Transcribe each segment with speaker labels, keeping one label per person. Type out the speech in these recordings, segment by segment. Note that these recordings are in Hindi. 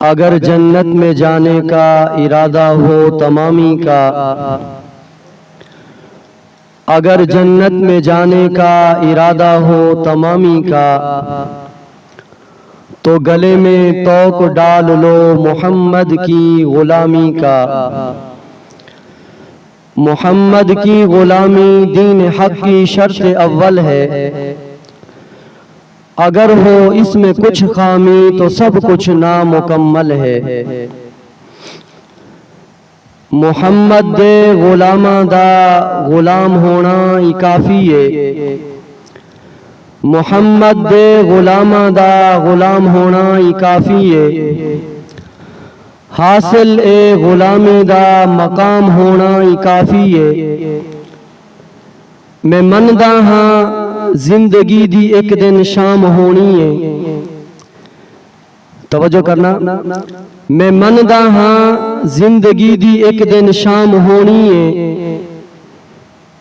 Speaker 1: अगर जन्नत में जाने का इरादा हो तमामी का, अगर जन्नत में जाने का इरादा हो तमामी का, तो गले में तौक डाल लो मोहम्मद की गुलामी का। मोहम्मद की गुलामी दीन हक की शर्त अव्वल है। अगर हो इसमें कुछ खामी तो सब कुछ नामुकम्मल है। मोहम्मद दे गुलामा दा गुलाम होना ही काफ़ी है। मोहम्मद दे गुलामा दा गुलाम होना ही काफ़ी है। हासिल ए गुलामी दा मकाम होना ही काफ़ी है। मैं मनदा हाँ जिंदगी दी एक दिन शाम होनी है। तवज्जो करना, मैं मनदा हाँ जिंदगी दी एक दिन शाम होनी है।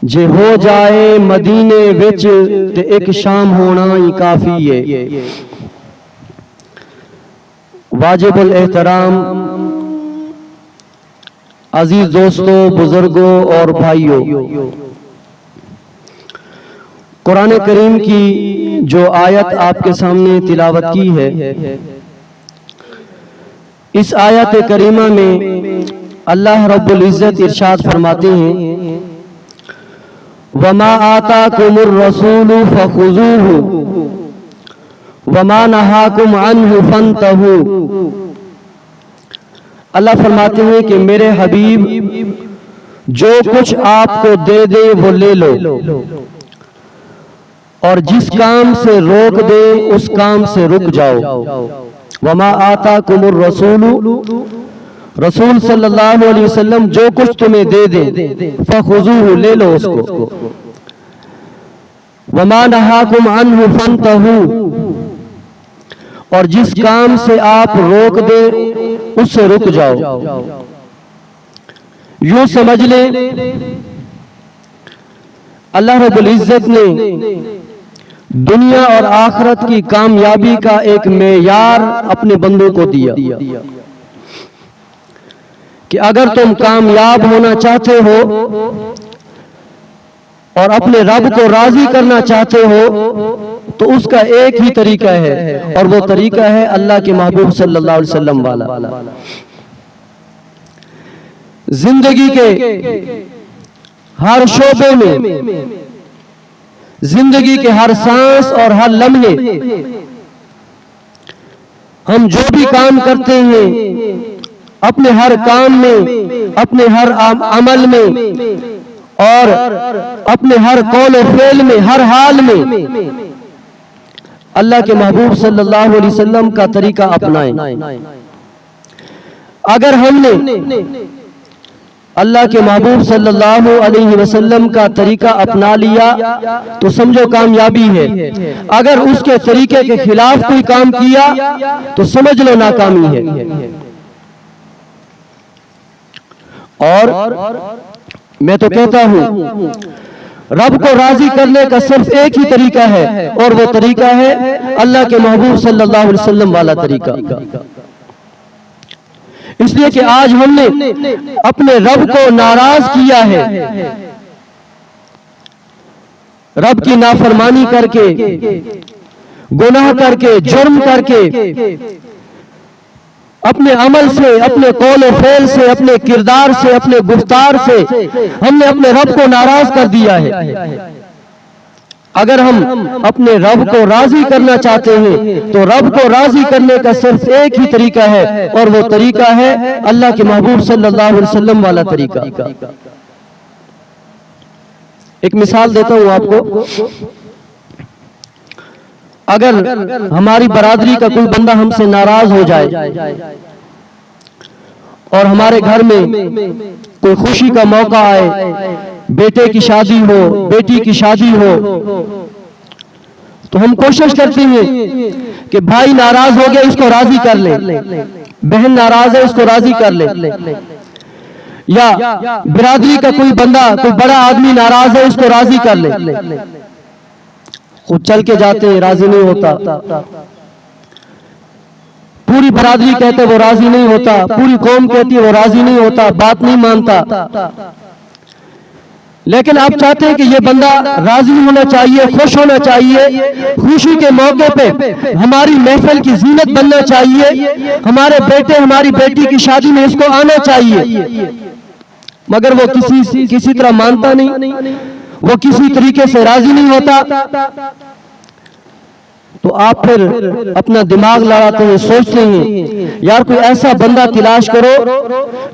Speaker 1: जे हो जाए मदीने विच ते एक शाम होना ही काफ़ी है। वाजिबुल एहतराम अजीज दोस्तों, बुजुर्गों और भाइयों, कुरान करीम की जो आयत आपके सामने तिलावत की है, इस आयत करीमा में अल्लाह रब्बुल इज़्ज़त इरशाद फरमाते हैं, वमा आताकुमुर रसूलु फखुज़ूहु वमा नहाकुम अन्हु फंतहू। अल्लाह फरमाते हैं कि मेरे हबीब जो कुछ आपको दे दे वो ले लो, और जिस काम से रोक दे उस काम से रुक जाओ। वमा आताकुमुर रसूलु, रसूल सल्लल्लाहु अलैहि वसल्लम जो कुछ तुम्हें दे दे फखुज़ूहु, ले लो उसको। वमा नहाकुम अन्हु फंतहू, और जिस काम से आप रोक दे उससे रुक जाओ। यूं समझ ले अल्लाह रब्बुल इज़्ज़त ने दुनिया और आखिरत की कामयाबी का एक मेयार अपने बंदों को दिया कि अगर तुम कामयाब होना चाहते हो और अपने रब को राजी करना चाहते हो तो उसका एक ही तरीका है, और वो तरीका है अल्लाह के महबूब सल्लल्लाहु अलैहि वसल्लम वाला। जिंदगी के हर शोबे में, जिंदगी के हर सांस और हर लम्हे, हम जो भी काम करते हैं, अपने हर काम में, अपने हर अमल में और अपने हर कौल और फेल में, हर हाल में अल्लाह के महबूब सल्लल्लाहु अलैहि वसल्लम का तरीका अपनाएं। अगर हमने अल्लाह के महबूब सल्लल्लाहु अलैहि वसल्लम का तरीका अपना लिया तो समझो कामयाबी है। अगर उसके तरीके के खिलाफ कोई काम किया तो समझ लो नाकामी है। और मैं तो कहता हूं रब को राजी करने का सिर्फ एक ही तरीका है, और वो तरीका है अल्लाह के महबूब सल्लल्लाहु अलैहि वसल्लम वाला तरीका। इसलिए कि आज हमने अपने रब को नाराज किया है। रब की नाफरमानी करके, गुनाह करके, जुर्म करके, अपने अमल से, अपने कौल और फेल से, अपने किरदार से, अपने गुफ्तार से हमने अपने रब को नाराज कर दिया है। अगर हम अपने रब को राजी करना चाहते हैं तो रब को राजी करने का सिर्फ एक ही तरीका है, और वो तरीका है अल्लाह के महबूब सल्लल्लाहु अलैहि वसल्लम वाला तरीका। एक मिसाल देता हूं आपको। अगर हमारी बरादरी का कोई बंदा हमसे नाराज हो जाए और हमारे घर में कोई खुशी का मौका आए, बेटे की शादी हो, बेटी की शादी हो, तो हम कोशिश करते हैं कि भाई नाराज हो गया इसको राजी कर ले, बहन नाराज है उसको राजी कर ले, या बिरादरी का कोई बंदा, कोई बड़ा आदमी नाराज है उसको राजी कर ले। खुद चल के जाते हैं, राजी नहीं होता। पूरी बरादरी कहते वो राजी नहीं होता, पूरी कौम कहती है वो राजी नहीं होता, बात नहीं मानता। लेकिन आप चाहते हैं कि ये बंदा राजी होना चाहिए, खुश होना चाहिए, खुशी के मौके पे हमारी महफिल की जीनत बनना चाहिए, हमारे बेटे हमारी बेटी की शादी में इसको आना चाहिए, मगर वो किसी तरह मानता नहीं, वो किसी तरीके से राजी नहीं होता। तो आप फिर अपना दिमाग लड़ाते हैं, सोचते हैं यार कोई ऐसा बंदा तलाश करो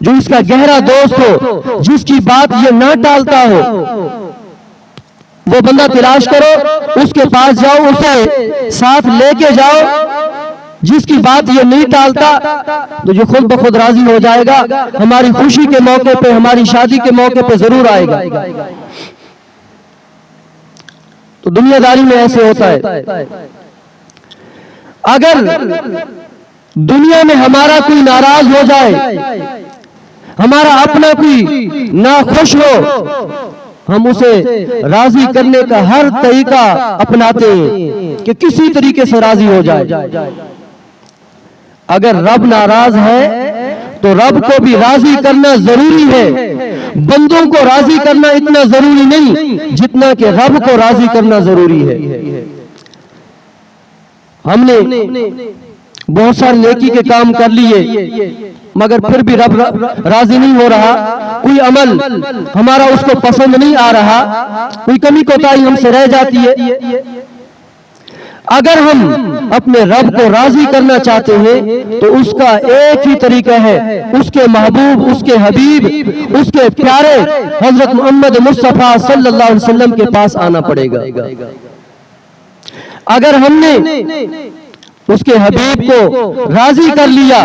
Speaker 1: जो इसका गहरा दोस्त हो, जिसकी बात ये ना टालता हो, वो बंदा तलाश करो, उसके पास जाओ, उसे साथ लेके जाओ, जिसकी बात ये नहीं टालता, तो जो खुद ब खुद राजी हो जाएगा, हमारी खुशी के मौके पे, हमारी शादी के मौके पे जरूर आएगा। तो दुनियादारी में ऐसे होता है। अगर दुनिया में हमारा कोई नाराज हो जाए, हमारा अपना कोई ना खुश हो, हम उसे राजी करने का हर तरीका अपनाते हैं कि किसी तरीके से राजी हो जाए। अगर रब नाराज है तो रब को भी राजी करना जरूरी है, बंदों को राजी करना इतना जरूरी नहीं जितना कि रब को राजी करना जरूरी है। हमने बहुत सारे नेकी के काम कर लिए, मगर फिर भी रब राजी नहीं हो रहा, कोई अमल हमारा उसको पसंद नहीं आ रहा, कोई कमी कोताही हमसे रह जाती है। अगर हम अपने रब को राजी करना चाहते हैं तो उसका एक ही तरीका है, उसके महबूब, उसके हबीब, उसके प्यारे हजरत मोहम्मद मुस्तफा सल्लल्लाहु अलैहि वसल्लम के पास आना पड़ेगा। अगर हमने उसके हबीब को राजी कर लिया,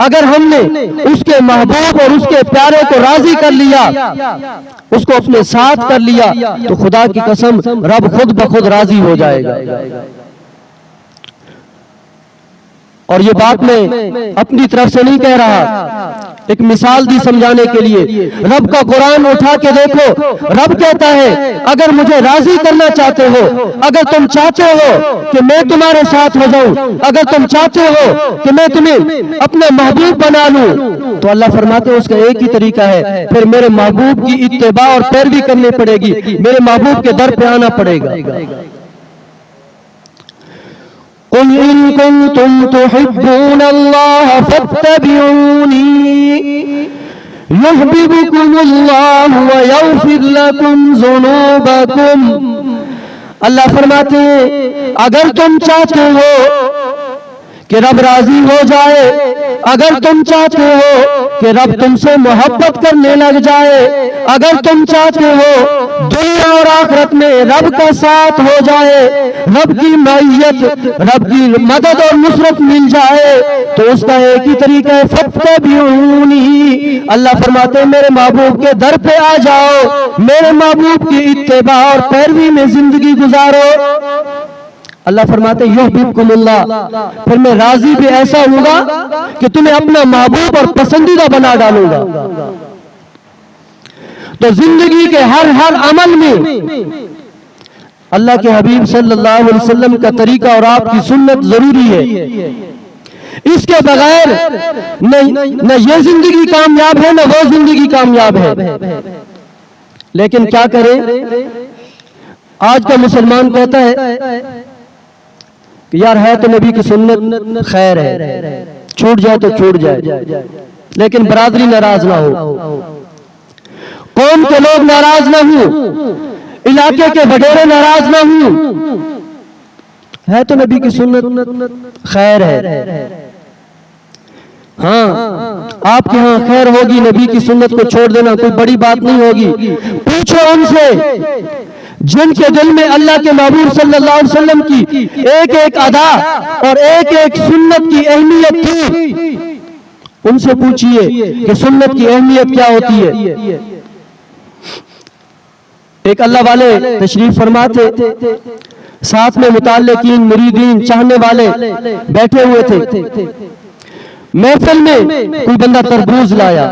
Speaker 1: अगर हमने उसके महबूब और उसके प्यारे को राजी कर लिया, उसको अपने साथ कर लिया, तो खुदा की कसम रब खुद ब खुद राजी हो जाएगा। और ये बात मैं अपनी तरफ से नहीं कह रहा, एक मिसाल दी समझाने के लिए। रब का कुरान उठा के देखो, रब कहता है अगर मुझे राजी करना चाहते हो, अगर तुम चाहते हो कि मैं तुम्हारे साथ हो जाऊं, अगर तुम चाहते हो कि मैं तुम्हें अपना महबूब बना लूं, तो अल्लाह फरमाते हैं उसका एक ही तरीका है, फिर मेरे महबूब की इत्तिबा और पैरवी करनी पड़ेगी, मेरे महबूब के दर पे आना पड़ेगा। कुल इन कुंतुम तुहिब्बून अल्लाह फत्तबिऊनी युहब्बिबुकुमुल्लाह व यग़फिर लकुम ज़ुनूबकुम। अल्लाह फरमाते हैं अगर तुम चाहते हो कि रब राजी हो जाए, अगर तुम चाहते हो कि रब तुमसे मोहब्बत करने लग जाए, अगर तुम चाहते हो दुनिया और आखिरत में रब का साथ हो जाए, रब की मईयत, रब की मदद और नुसरत मिल जाए, तो उसका एक ही तरीका है फत्तबिऊनी। अल्लाह फरमाते हैं मेरे महबूब के दर पे आ जाओ, मेरे महबूब की इत्तिबा और पैरवी में जिंदगी गुजारो। अल्लाह फरमाते युहब्बिबकुमुल्लाह, फिर मैं राजी भी ऐसा होगा कि तुम्हें अपना महबूब और पसंदीदा बना डालूंगा। तो जिंदगी के हर अमल में अल्लाह के हबीब सल्लल्लाहु अलैहि वसल्लम का तरीका और आपकी सुन्नत जरूरी है। इसके बगैर न ये जिंदगी कामयाब है, न वो जिंदगी कामयाब है। लेकिन क्या करें, आज का मुसलमान कहता है कि यार है तो नबी की सुन्नत खैर है, छूट जाए तो छूट जाए, लेकिन बरादरी नाराज ना हो, कौम के लोग नाराज ना हो, इलाके के वडेरे नाराज ना हो, है तो नबी की सुन्नत खैर है। हाँ, आपके यहाँ खैर होगी, नबी की सुन्नत को छोड़ देना कोई बड़ी बात नहीं होगी। पूछो उनसे जिनके दिल में अल्लाह के महबूब सल्लल्लाहु अलैहि वसल्लम की एक एक अदा और एक एक सुन्नत की अहमियत थी, उनसे पूछिए कि सुन्नत की अहमियत क्या होती है। एक अल्लाह वाले तशरीफ फरमा थे, साथ में मुताल्लिकीन, मुरीदीन, चाहने वाले बैठे हुए थे। महफिल में कोई बंदा तरबूज लाया,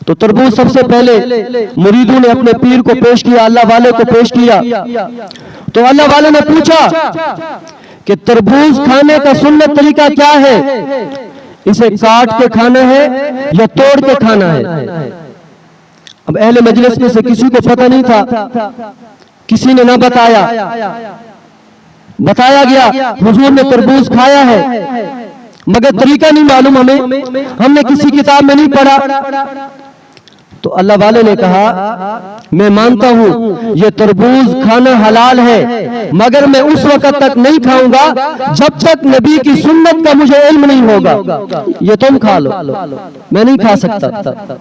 Speaker 1: तो तरबूज सबसे पहले मुरीदों ने अपने पीर को पेश किया, अल्लाह वाले को पेश किया। तो अल्लाह वाले ने पूछा कि तरबूज खाने का सुन्नत तरीका क्या है, इसे काट के खाना है या तोड़ के खाना है। अब अहले मजलिस में से किसी को पता नहीं था, किसी ने ना बताया, बताया गया हुजूर ने तरबूज खाया है, मगर तरीका नहीं मालूम हमें, हमने किसी किताब में नहीं पढ़ा। तो अल्लाह वाले ने कहा, मैं मानता हूं ये तरबूज खाना हलाल है, मगर मैं उस वक्त तक नहीं खाऊंगा जब तक नबी की सुन्नत का मुझे इल्म नहीं होगा। ये तुम खा लो, मैं नहीं खा सकता।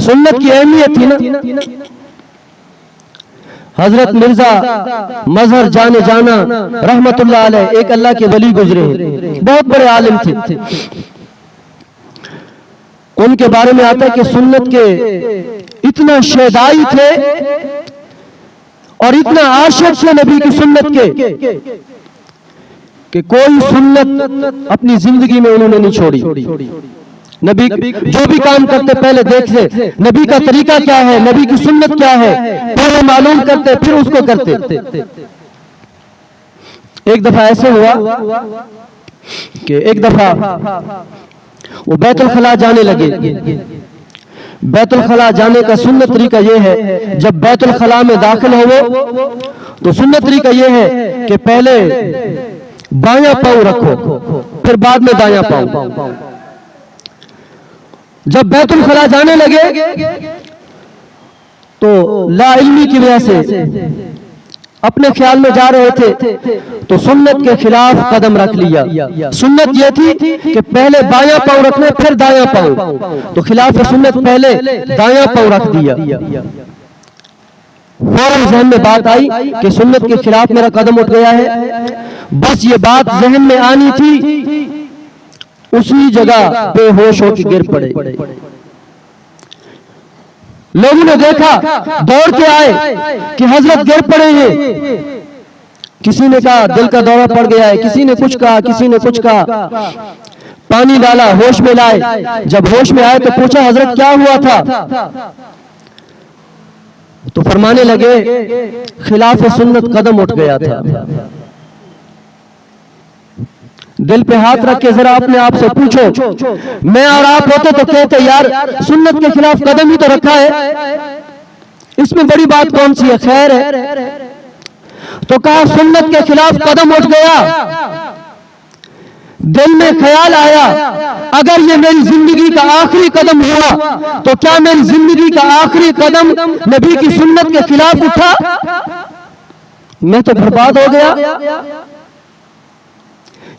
Speaker 1: सुन्नत की अहमियत थी ना। हजरत मिर्जा मजहर जाने जाना रहमतुल्लाह अलैह एक अल्लाह के वली गुजरे हैं, बहुत बड़े आलिम थे। उनके बारे में आता है कि सुन्नत के इतना शेदाई थे और इतना आशिक थे नबी की सुन्नत के कि कोई सुन्नत अपनी जिंदगी में उन्होंने नहीं छोड़ी। नबी जो भी काम करते पहले देखते नबी का तरीका क्या है, नबी की सुन्नत क्या है, पहले मालूम करते फिर उसको करते। एक दफा ऐसे हुआ कि एक दफा वो बैतुल खला जाने लगे। बैतुल खला जाने का सुन्नत तरीका यह है, जब बैतुल खला में दाखिल हो तो सुन्नत तरीका यह है कि पहले बायां पांव रखो फिर बाद में दायां पांव। जब बैतुल खला जाने लगे तो लाइल्मी की वजह से अपने ख्याल में जा रहे थे तो सुन्नत के खिलाफ कदम रख लिया। सुन्नत यह थी कि पहले बायां पांव रखना फिर दायां पांव, तो खिलाफ सुन्नत पहले दायां पांव रख दिया। फौरन जहन में बात आई कि सुन्नत के खिलाफ मेरा कदम उठ गया है। बस ये बात जहन में आनी थी, उसी जगह बेहोश होकर गिर पड़े। लोगों ने देखा, दौड़ के आए कि हजरत गिर पड़े हैं। किसी ने कहा दिल का दौरा पड़ गया है, किसी ने कुछ कहा, किसी ने कुछ कहा। पानी डाला, होश में लाए। जब होश में आए तो पूछा हजरत क्या हुआ था, तो फरमाने लगे खिलाफ सुन्नत कदम उठ गया था। दिल पे हाथ रख के जरा अपने आप से पूछो, मैं और आप होते तो कहते यार सुन्नत के खिलाफ कदम ही तो रखा है, इसमें बड़ी बात कौन सी है, खैर है। तो कहा सुन्नत के खिलाफ कदम उठ गया। दिल में ख्याल आया अगर ये मेरी जिंदगी का आखिरी कदम हुआ तो क्या मेरी जिंदगी का आखिरी कदम नबी की सुन्नत के खिलाफ उठा, मैं तो बर्बाद हो गया।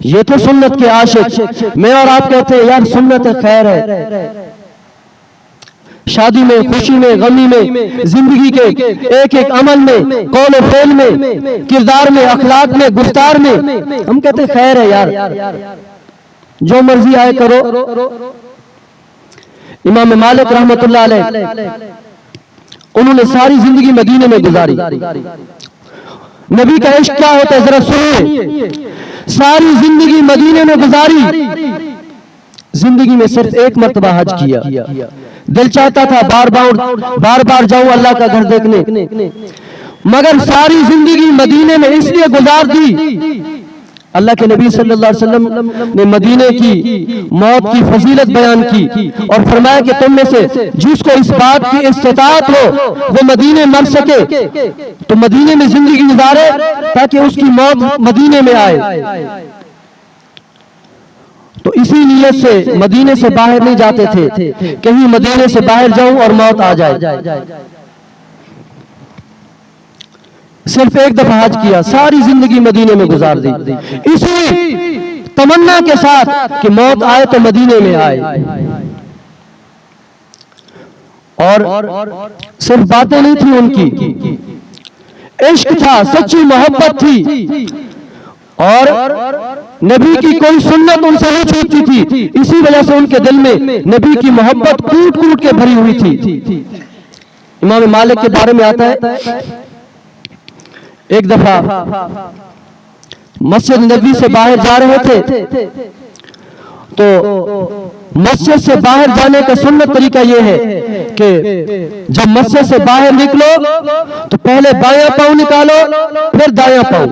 Speaker 1: ये तो सुन्नत के आशिक। मैं और आप कहते हैं यार सुन्नत खैर है। शादी में, खुशी में, गमी में, जिंदगी के एक एक अमल में, कौल और फेल में, किरदार में, अखलाक में, गुफ्तार में हम कहते खैर है यार, जो मर्जी आए करो। इमाम मालिक रहमतुल्लाह अलैह उन्होंने सारी जिंदगी मदीने में गुजारी। नबी का इश्क क्या होता है जरा सुनिए। सारी जिंदगी मदीने में गुजारी, जिंदगी में सिर्फ एक मर्तबा हज किया। दिल चाहता था बार बार जाऊं अल्लाह का घर देखने, मगर सारी जिंदगी मदीने में इसलिए गुजार दी। अल्लाह के नबी सल्लल्लाहु अलैहि वसल्लम ने मदीने की मौत की फजीलत बयान की और फरमाया कि तुम में से जिसको इस बात की इस्तिताअत हो वो मदीने मर सके तो मदीने में जिंदगी गुजारे ताकि उसकी मौत मदीने में आए। तो इसी नीयत से मदीने से बाहर नहीं जाते थे, कहीं मदीने से बाहर जाऊं और मौत आ जाए। सिर्फ एक दफा हज किया, सारी जिंदगी मदीने में गुजार दी, इसी तमन्ना के साथ कि मौत आए तो मदीने में आए। और सिर्फ बातें नहीं थी उनकी, इश्क था, सच्ची मोहब्बत थी और नबी की कोई सुन्नत उनसे नहीं छूटती थी। इसी वजह से उनके दिल में नबी की मोहब्बत कूट कूट के भरी हुई थी। इमाम मालिक के बारे में आता है एक दफा मस्जिद नबी से बाहर जा रहे थे तो मस्जिद से बाहर जाने का सुन्नत तरीका यह है कि जब मस्जिद से बाहर निकलो तो पहले बायां पांव निकालो, फिर दायां पांव।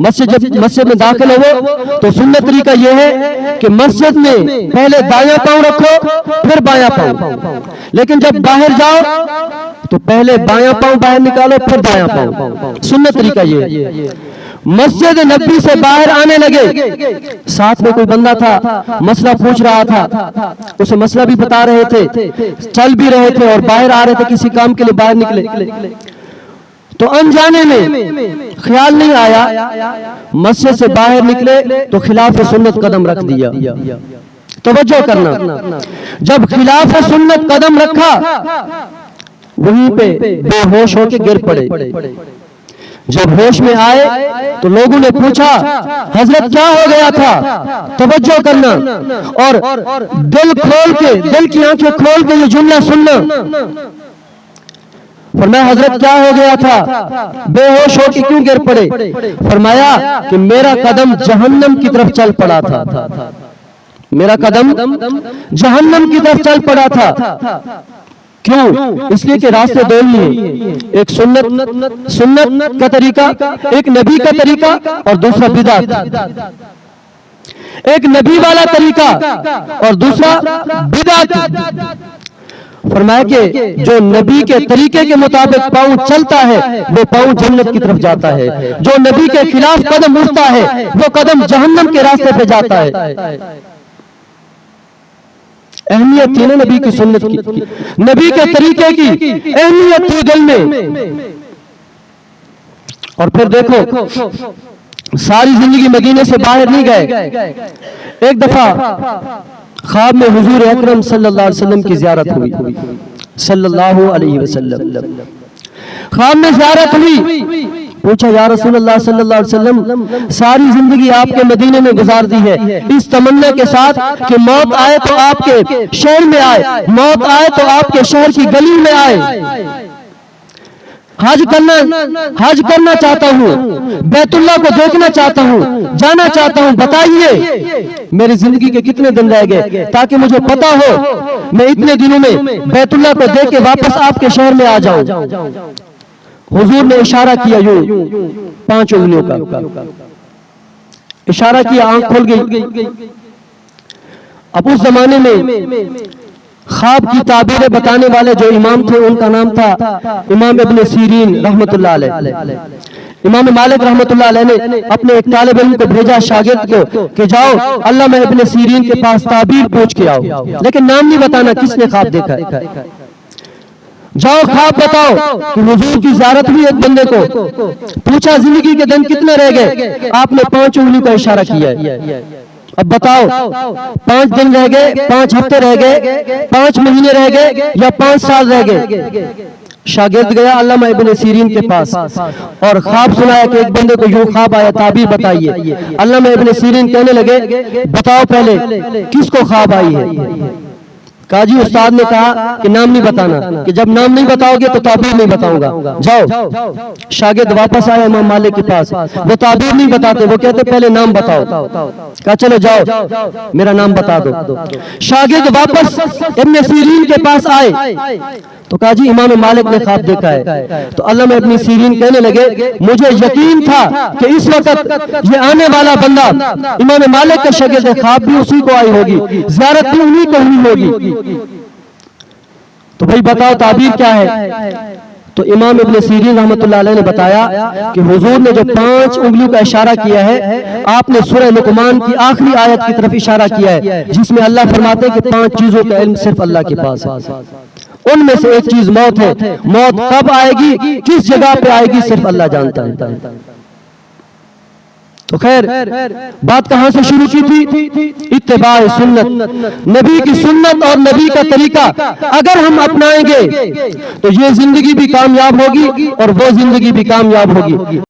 Speaker 1: मस्जिद में दाखिल हो तो सुन्नत तरीका यह है कि मस्जिद में पहले दायां पांव रखो, फिर बायां पांव। लेकिन जब बाहर जाओ तो पहले बायां पांव बाहर निकालो, फिर दायां पांव। सुन्नत तरीका यह है। मस्जिद नबी से बाहर आने लगे, साथ में कोई बंदा था, मसला पूछ रहा था, उसे मसला भी बता रहे थे, चल भी रहे थे और बाहर आ रहे थे, किसी काम के लिए बाहर निकले। तो अनजाने में ख्याल नहीं आया, मस्जिद से बाहर निकले तो खिलाफ सुन्नत कदम रख दिया। तवज्जो करना, जब खिलाफ सुन्नत कदम रखा वहीं पे बेहोश होकर गिर पड़े। जब होश में आए तो लोगों ने पूछा, हजरत क्या हो गया था? तवज्जो करना और दिल खोल के, दिल की आंखें खोल के ये जुमला सुनना। फरमाया, हजरत क्या हो गया था? बेहोश होकर क्यों गिर पड़े? फरमाया कि मेरा कदम जहन्नम की तरफ चल पड़ा था। मेरा कदम जहन्नम की तरफ चल पड़ा था। क्यों? इसलिए कि रास्ते दो ही हैं, एक सुन्नत का तरीका, एक नबी का तरीका और दूसरा बिदअत। एक नबी वाला तरीका और दूसरा बिदअत। फरमाया कि जो नबी के तरीके के मुताबिक पांव चलता है वो पांव जन्नत की तरफ जाता है, जो नबी के खिलाफ कदम उठता है वो कदम जहन्नम के रास्ते पे जाता है। अहमियत थी ना नबी की सुन्नत की, नबी के तरीके की अहमियत थी दिल में। और फिर देखो, सारी जिंदगी मदीने से बाहर नहीं गए। एक दफा ख्वाब में हुजूर अकरम सल्लल्लाहु अलैहि वसल्लम की ज़ियारत हुई, सल्लल्लाहु अलैहि वसल्लम। ख्वाब में ज़ियारत हुई, पूछा, या रसूलल्लाह सल्लल्लाहु अलैहि वसल्लम, सारी जिंदगी आपके मदीने में गुजार दी है इस तमन्ना के साथ कि मौत आए तो आपके शहर में आए, मौत आए तो आपके शहर की गली में आए। हज करना चाहता हूँ, बैतुल्लाह को देखना चाहता हूँ, जाना चाहता हूँ, बताइए मेरी जिंदगी के कितने दिन रह गए ताकि मुझे पता हो मैं इतने दिनों में बैतुल्लाह को देख के वापस आपके शहर में आ जाऊं। हुजूर ने इशारा किया, यूं 5 उंगलियों का इशारा किया, आंख खुल गई। अब उस जमाने में ख्वाब की ताबीरें बताने वाले जो इमाम थे उनका नाम था इमाम इब्ने सीरीन रहमतुल्लाह अलैह। इमाम मालिक रहमतुल्लाह अलैह ने अपने एक तालिब इल्म को भेजा शागिर्द को कि जाओ अल्लामा इब्ने सीरीन के पास ताबीर पूछ के आओ, लेकिन नाम नहीं बताना किसने ख्वाब देखा है। जाओ ख्वाब बताओ कि हुजूर की ज़ियारत हुई एक बंदे को, पूछा जिंदगी के दिन कितने रह गए, आपने 5 उंगली का इशारा किया है। अब बताओ 5 दिन रह गए, 5 हफ्ते रह गए, 5 महीने रह गए या 5 साल रह गए। शागिर्द गया अल्लामा इब्ने सीरीन के पास और ख्वाब सुनाया कि एक बंदे को यूं ख्वाब आया, ताबीर बताइए। अल्लामा इब्ने सीरीन कहने लगे, बताओ पहले किसको ख्वाब आई है? काजी उस्ताद ने कहा कि नाम नहीं बताना, कि जब नाम नहीं बताओगे तो ताबीर नहीं बताऊंगा। जाओ। शागिर्द वापस आया इमाम मालिक के पास, वो ताबीर नहीं बताते, वो कहते पहले नाम बताओ। कहा चलो जाओ मेरा नाम बता दो। शागिर्द वापस इब्ने सीरीन के पास आए तो कहा जी इमाम मालिक ने ख्वाब देखा है। तो अल्लामा इब्ने सीरीन कहने लगे, मुझे यकीन था कि इस वक्त ये आने वाला बंदा इमाम मालिक का शागिर्द है, ख्वाब भी उसी को आई होगी, ज़ियारत भी उन्हीं को हुई होगी। तो भाई बताओ ताबीर क्या है? तो इमाम इब्ने सीरीन रहमतुल्लाह अलैह ने बताया कि हुजूर ने जो 5 उंगलियों का इशारा किया है, आपने सूरह लुकमान की आखिरी आयत की तरफ इशारा किया है जिसमें अल्लाह फरमाते हैं कि 5 चीजों का इल्म सिर्फ अल्लाह के पास है। उनमें से एक चीज मौत है। मौत कब आएगी, किस जगह पे आएगी, सिर्फ अल्लाह जानता है। तो खैर बात कहां से शुरू की थी? इत्तिबा सुन्नत, नबी की सुन्नत और नबी का तरीका अगर हम अपनाएंगे तो ये जिंदगी भी कामयाब होगी और वो जिंदगी भी कामयाब होगी।